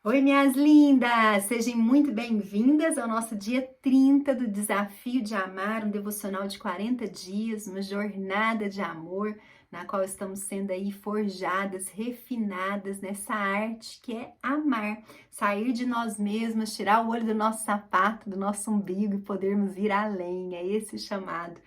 Oi, minhas lindas! Sejam muito bem-vindas ao nosso dia 30 do Desafio de Amar, um devocional de 40 dias, uma jornada de amor, na qual estamos sendo aí forjadas, refinadas nessa arte que é amar, sair de nós mesmas, tirar o olho do nosso sapato, do nosso umbigo e podermos ir além. É esse o chamado.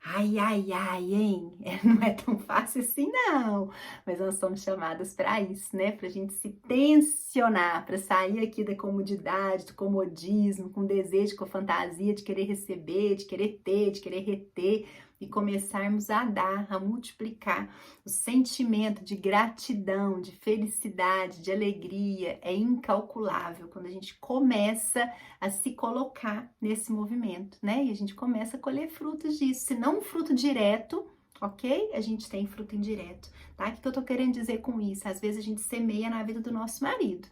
Ai, ai, ai, hein? Não é tão fácil assim, não. Mas nós somos chamadas para isso, né? Para a gente se tensionar, para sair aqui da comodidade, do comodismo, com desejo, com fantasia de querer receber, de querer ter, de querer reter e começarmos a dar, a multiplicar. O sentimento de gratidão, de felicidade, de alegria é incalculável quando a gente começa a se colocar nesse movimento, né? E a gente começa a colher frutos disso, se não um fruto direto, ok? A gente tem fruto indireto, tá? O que eu tô querendo dizer com isso? Às vezes a gente semeia na vida do nosso marido.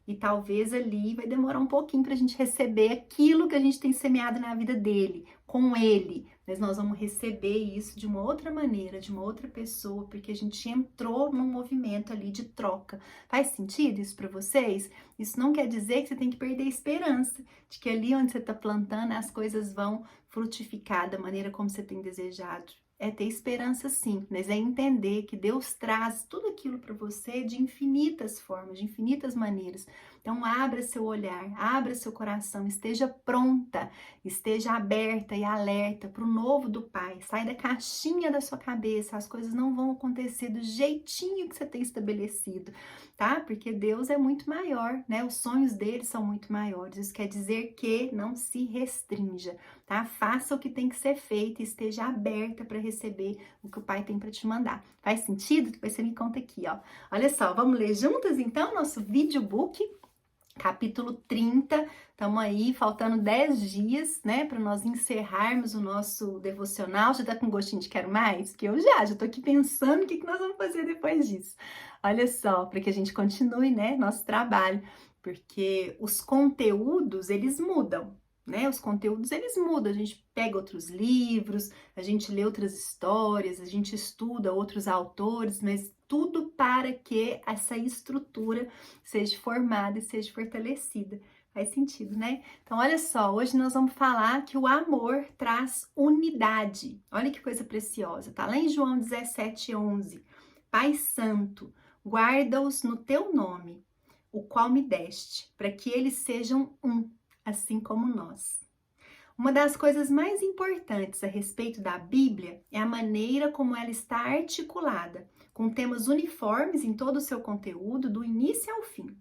E talvez ali vai demorar um pouquinho para a gente receber aquilo que a gente tem semeado na vida dele, com ele. Mas nós vamos receber isso de uma outra maneira, de uma outra pessoa, porque a gente entrou num movimento ali de troca. Faz sentido isso para vocês? Isso não quer dizer que você tem que perder a esperança de que ali onde você está plantando as coisas vão frutificar da maneira como você tem desejado. É ter esperança sim, mas é entender que Deus traz tudo aquilo para você de infinitas formas, de infinitas maneiras. Então abra seu olhar, abra seu coração, esteja pronta, esteja aberta e alerta para o novo do Pai. Sai da caixinha da sua cabeça, as coisas não vão acontecer do jeitinho que você tem estabelecido, tá? Porque Deus é muito maior, né? Os sonhos dele são muito maiores. Isso quer dizer que não se restrinja, tá? Faça o que tem que ser feito e esteja aberta para receber o que o Pai tem para te mandar. Faz sentido? Depois você me conta aqui, ó. Olha só, vamos ler juntas então nosso videobook, capítulo 30. Estamos aí, faltando 10 dias, né, para nós encerrarmos o nosso devocional. Já tá com gostinho de quero mais? Que eu já tô aqui pensando o que nós vamos fazer depois disso. Olha só, para que a gente continue, né, nosso trabalho, porque os conteúdos, eles mudam, né? Os conteúdos, eles mudam. A gente pega outros livros, a gente lê outras histórias, a gente estuda outros autores, mas tudo para que essa estrutura seja formada e seja fortalecida. Faz sentido, né? Então, olha só, hoje nós vamos falar que o amor traz unidade. Olha que coisa preciosa. Tá lá em João 17:11. Pai Santo, guarda-os no teu nome, o qual me deste, para que eles sejam um, assim como nós. Uma das coisas mais importantes a respeito da Bíblia é a maneira como ela está articulada, com temas uniformes em todo o seu conteúdo, do início ao fim.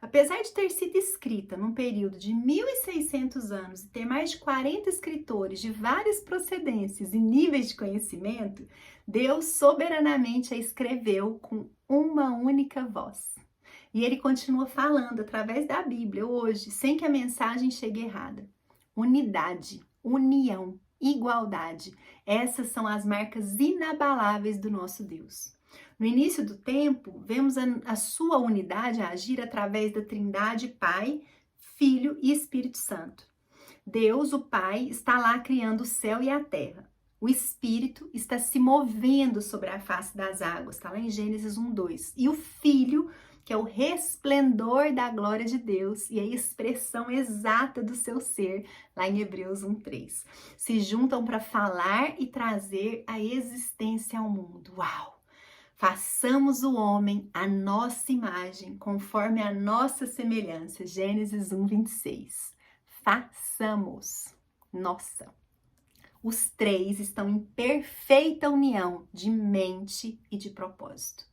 Apesar de ter sido escrita num período de 1.600 anos e ter mais de 40 escritores de várias procedências e níveis de conhecimento, Deus soberanamente a escreveu com uma única voz. E ele continua falando através da Bíblia hoje, sem que a mensagem chegue errada. Unidade, união, igualdade. Essas são as marcas inabaláveis do nosso Deus. No início do tempo, vemos a sua unidade agir através da Trindade Pai, Filho e Espírito Santo. Deus, o Pai, está lá criando o céu e a terra. O Espírito está se movendo sobre a face das águas, está lá em Gênesis 1:2. E o Filho, que é o resplendor da glória de Deus e a expressão exata do seu ser, lá em Hebreus 1:3. Se juntam para falar e trazer a existência ao mundo. Uau! Façamos o homem à nossa imagem, conforme a nossa semelhança. Gênesis 1:26. Façamos. Nossa. Os três estão em perfeita união de mente e de propósito.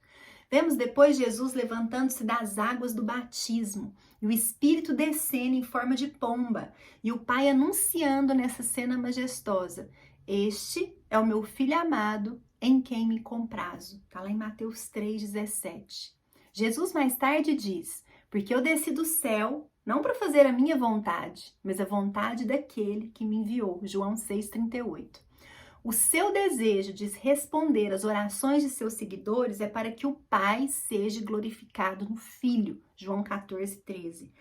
Vemos depois Jesus levantando-se das águas do batismo e o Espírito descendo em forma de pomba e o Pai anunciando nessa cena majestosa: Este é o meu Filho amado em quem me comprazo. Está lá em Mateus 3,17. Jesus mais tarde diz: Porque eu desci do céu não para fazer a minha vontade, mas a vontade daquele que me enviou. João 6,38. O seu desejo de responder às orações de seus seguidores é para que o Pai seja glorificado no Filho. João 14,13.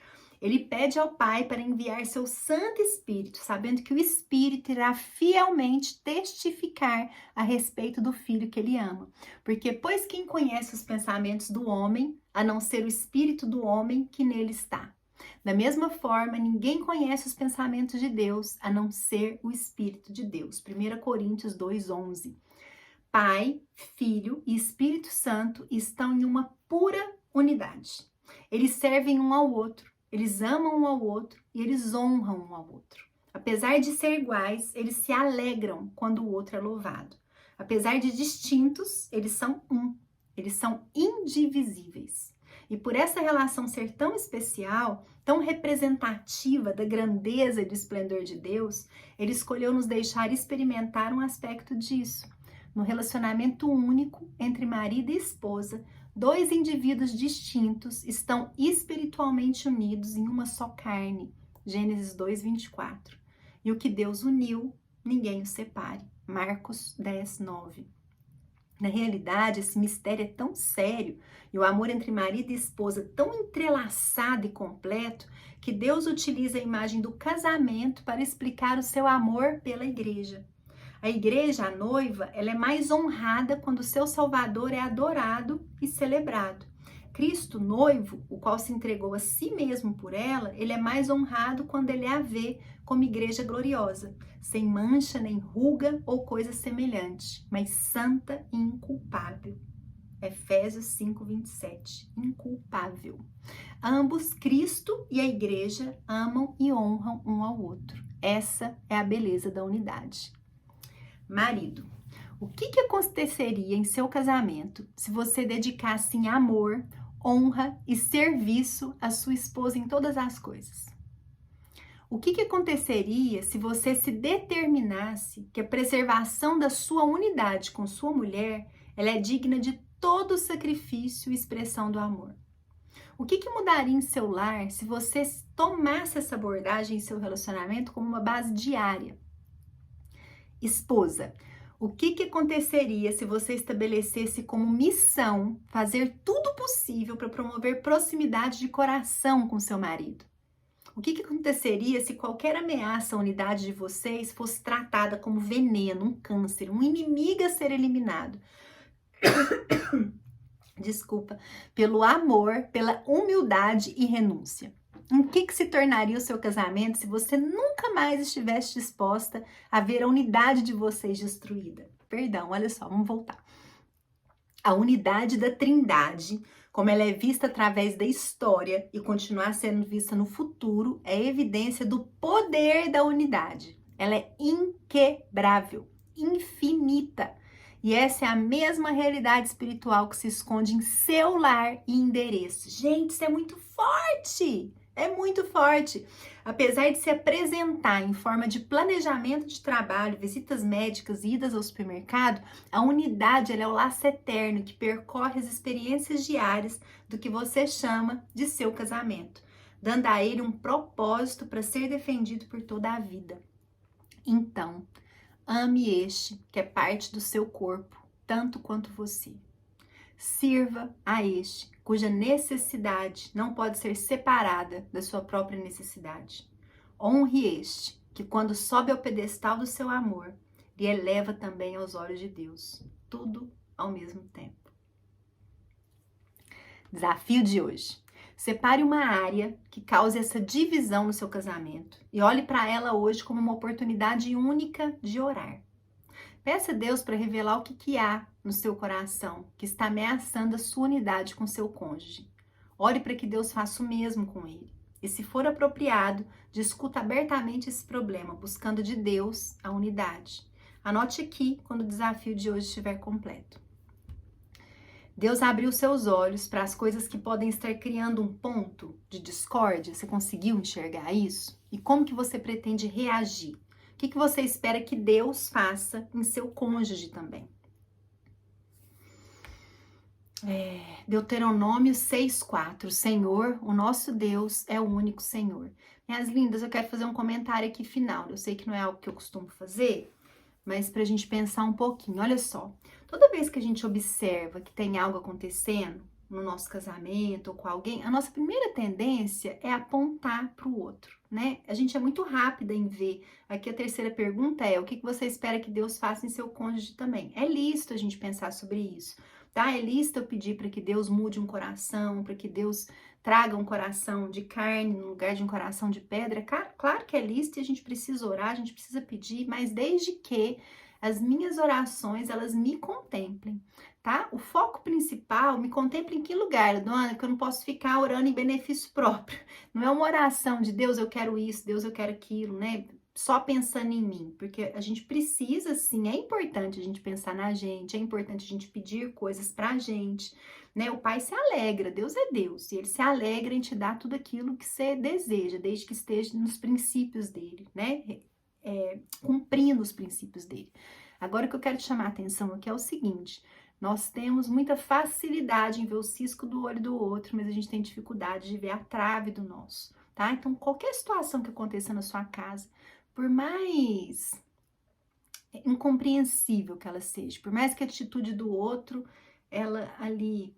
Ele pede ao Pai para enviar seu Santo Espírito, sabendo que o Espírito irá fielmente testificar a respeito do Filho que ele ama. Porque, pois quem conhece os pensamentos do homem, a não ser o espírito do homem que nele está. Da mesma forma, ninguém conhece os pensamentos de Deus, a não ser o Espírito de Deus. 1 Coríntios 2:11. Pai, Filho e Espírito Santo estão em uma pura unidade. Eles servem um ao outro, eles amam um ao outro e eles honram um ao outro. Apesar de ser iguais, eles se alegram quando o outro é louvado. Apesar de distintos, eles são um. Eles são indivisíveis. E por essa relação ser tão especial, tão representativa da grandeza e do esplendor de Deus, ele escolheu nos deixar experimentar um aspecto disso. No relacionamento único entre marido e esposa, dois indivíduos distintos estão espiritualmente unidos em uma só carne. Gênesis 2:24. E o que Deus uniu, ninguém o separe. Marcos 10:9. Na realidade, esse mistério é tão sério e o amor entre marido e esposa tão entrelaçado e completo que Deus utiliza a imagem do casamento para explicar o seu amor pela igreja. A igreja, a noiva, ela é mais honrada quando o seu Salvador é adorado e celebrado. Cristo, noivo, o qual se entregou a si mesmo por ela, ele é mais honrado quando ele a vê como igreja gloriosa, sem mancha, nem ruga ou coisa semelhante, mas santa e inculpável. Efésios 5:27, inculpável. Ambos, Cristo e a igreja, amam e honram um ao outro. Essa é a beleza da unidade. Marido, o que aconteceria em seu casamento se você dedicasse em amor, honra e serviço à sua esposa em todas as coisas? O que aconteceria se você se determinasse que a preservação da sua unidade com sua mulher, ela é digna de todo sacrifício e expressão do amor? O que mudaria em seu lar se você tomasse essa abordagem em seu relacionamento como uma base diária? Esposa, o que aconteceria se você estabelecesse como missão fazer tudo possível para promover proximidade de coração com seu marido? O que aconteceria se qualquer ameaça à unidade de vocês fosse tratada como veneno, um câncer, um inimigo a ser eliminado? Desculpa, pelo amor, pela humildade e renúncia. Em que se tornaria o seu casamento se você nunca mais estivesse disposta a ver a unidade de vocês destruída? Perdão, olha só, vamos voltar. A unidade da Trindade, como ela é vista através da história e continuar sendo vista no futuro, é evidência do poder da unidade. Ela é inquebrável, infinita. E essa é a mesma realidade espiritual que se esconde em seu lar e endereço. Gente, isso é muito forte! É muito forte. Apesar de se apresentar em forma de planejamento de trabalho, visitas médicas e idas ao supermercado, a unidade ela é o laço eterno que percorre as experiências diárias do que você chama de seu casamento, dando a ele um propósito para ser defendido por toda a vida. Então, ame este que é parte do seu corpo, tanto quanto você. Sirva a este, cuja necessidade não pode ser separada da sua própria necessidade. Honre este, que quando sobe ao pedestal do seu amor, lhe eleva também aos olhos de Deus. Tudo ao mesmo tempo. Desafio de hoje. Separe uma área que cause essa divisão no seu casamento e olhe para ela hoje como uma oportunidade única de orar. Peça a Deus para revelar o que há no seu coração que está ameaçando a sua unidade com seu cônjuge. Ore para que Deus faça o mesmo com ele. E se for apropriado, discuta abertamente esse problema, buscando de Deus a unidade. Anote aqui quando o desafio de hoje estiver completo. Deus abriu seus olhos para as coisas que podem estar criando um ponto de discórdia. Você conseguiu enxergar isso? E como que você pretende reagir? O que você espera que Deus faça em seu cônjuge também? Deuteronômio 6:4. Senhor, o nosso Deus é o único Senhor. Minhas lindas, eu quero fazer um comentário aqui final. Eu sei que não é algo que eu costumo fazer, mas para a gente pensar um pouquinho. Olha só, toda vez que a gente observa que tem algo acontecendo no nosso casamento ou com alguém, a nossa primeira tendência é apontar para o outro, né? A gente é muito rápida em ver. Aqui a terceira pergunta é: o que você espera que Deus faça em seu cônjuge também? É lícito a gente pensar sobre isso. tá? É lícito eu pedir para que Deus mude um coração, para que Deus traga um coração de carne no lugar de um coração de pedra. Claro que é lícito e a gente precisa orar, a gente precisa pedir, mas desde que as minhas orações, elas me contemplem, tá? O foco principal, me contempla em que lugar, dona? Que eu não posso ficar orando em benefício próprio. Não é uma oração de Deus, eu quero isso, Deus, eu quero aquilo, né? Só pensando em mim, porque a gente precisa, sim, é importante a gente pensar na gente, é importante a gente pedir coisas pra gente, né? O Pai se alegra, Deus é Deus, e Ele se alegra em te dar tudo aquilo que você deseja, desde que esteja nos princípios dEle, né? Cumprindo os princípios dEle. Agora o que eu quero te chamar a atenção aqui é o seguinte: nós temos muita facilidade em ver o cisco do olho do outro, mas a gente tem dificuldade de ver a trave do nosso, tá? Então, qualquer situação que aconteça na sua casa, por mais incompreensível que ela seja, por mais que a atitude do outro, ela ali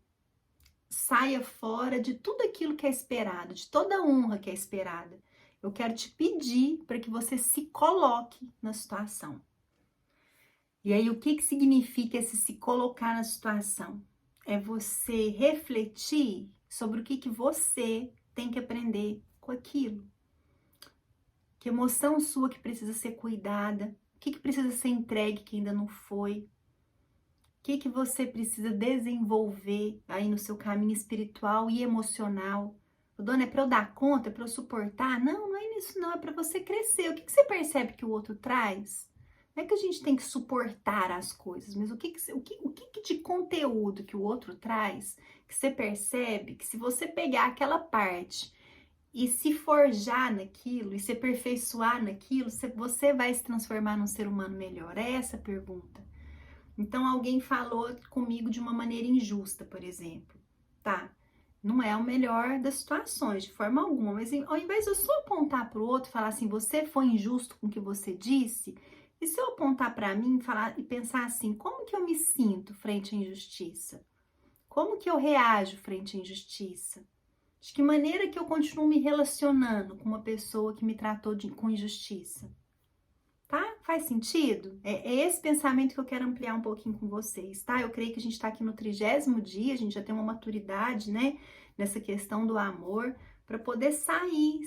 saia fora de tudo aquilo que é esperado, de toda a honra que é esperada, eu quero te pedir para que você se coloque na situação. E aí, o que significa esse se colocar na situação? É você refletir sobre o que você tem que aprender com aquilo. Que emoção sua que precisa ser cuidada? O que precisa ser entregue que ainda não foi? O que você precisa desenvolver aí no seu caminho espiritual e emocional? Dona, é para eu dar conta, é para eu suportar? Não, não é isso não, é para você crescer. O que você percebe que o outro traz? Não é que a gente tem que suportar as coisas, mas o que de conteúdo que o outro traz, que você percebe que se você pegar aquela parte e se forjar naquilo, e se aperfeiçoar naquilo, você vai se transformar num ser humano melhor? É essa a pergunta. Então, alguém falou comigo de uma maneira injusta, por exemplo, tá? Não é o melhor das situações, de forma alguma, mas ao invés de eu só apontar para o outro e falar assim, você foi injusto com o que você disse, e se eu apontar para mim e pensar assim, como que eu me sinto frente à injustiça? Como que eu reajo frente à injustiça? De que maneira que eu continuo me relacionando com uma pessoa que me tratou com injustiça? Tá? Faz sentido? É esse pensamento que eu quero ampliar um pouquinho com vocês, tá? Eu creio que a gente tá aqui no 30º dia, a gente já tem uma maturidade, né? Nessa questão do amor, para poder sair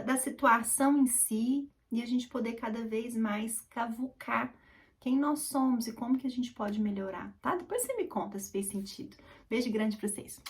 da situação em si e a gente poder cada vez mais cavucar quem nós somos e como que a gente pode melhorar, tá? Depois você me conta se fez sentido. Beijo grande pra vocês.